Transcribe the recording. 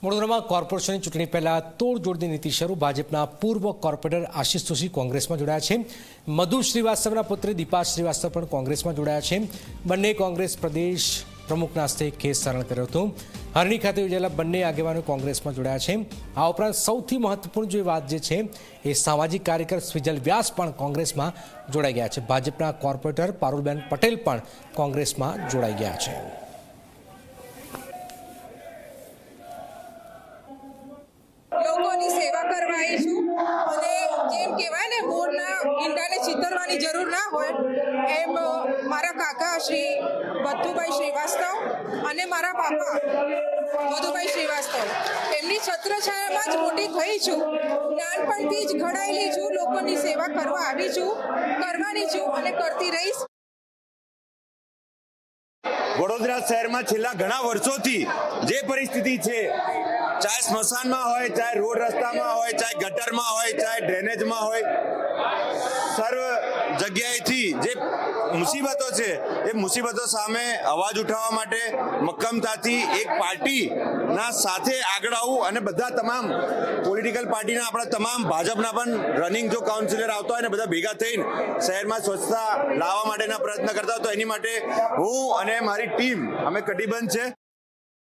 વડોદરામાં કોર્પોરેશનની ચૂંટણી પહેલા તોડજોડની નીતિ શરૂ। ભાજપના પૂર્વ કોર્પોરેટર આશિષ જોશી કોંગ્રેસમાં જોડાયા છે। મધુ શ્રીવાસ્તવના પુત્રી દીપા શ્રીવાસ્તવ પણ કોંગ્રેસમાં જોડાયા છે। બંને કોંગ્રેસ પ્રદેશ પ્રમુખના હસ્તે કેસ ધારણ કર્યો હતો। હરણી ખાતે યોજાયેલા બંને આગેવાનો કોંગ્રેસમાં જોડાયા છે। આ ઉપરાંત સૌથી મહત્વપૂર્ણ જે વાત જે છે એ સામાજિક કાર્યકર સ્વિજલ વ્યાસ પણ કોંગ્રેસમાં જોડાઈ ગયા છે। ભાજપના કોર્પોરેટર પારુલબેન પટેલ પણ કોંગ્રેસમાં જોડાઈ ગયા છે। લોકોની સેવા કરવા આવી છું અને જેમ કહેવાય ને મોરના ઈંડાને ચિતરવાની જરૂર ના હોય એમ મારા કાકા શ્રી બદ્ધુભાઈ શ્રીવાસ્તવ અને મારા બાપા મધુભાઈ શ્રીવાસ્તવ એમની છત્રછાયામાં જ મોટી થઈ છું। નાનપણથી જ ઘડાયેલી છું, લોકોની સેવા કરવા આવી છું, કરવાની છું અને કરતી રહીશ। વડોદરા શહેરમાં છેલ્લા ઘણા વર્ષોથી જે પરિસ્થિતિ છે, ચાહે સ્મશાનમાં હોય, ચાહે રોડ રસ્તામાં હોય, ચાહે ગટરમાં હોય, ચાહે ડ્રેનેજમાં હોય, સર્વ જગ્યાએથી જે મુસીબતો છે એ મુસીબતો સામે અવાજ ઉઠાવવા માટે મક્કમતાથી એક પાર્ટીના સાથે આગળ આવું અને બધા તમામ પોલિટિકલ પાર્ટીના આપણા તમામ ભાજપના પણ રનિંગ જો કાઉન્સિલર આવતા હોય ને બધા ભેગા થઈને શહેરમાં સ્વચ્છતા લાવવા માટેના પ્રયત્ન કરતા હોય તો એની માટે હું અને મારી ટીમ અમે કટિબદ્ધ છે।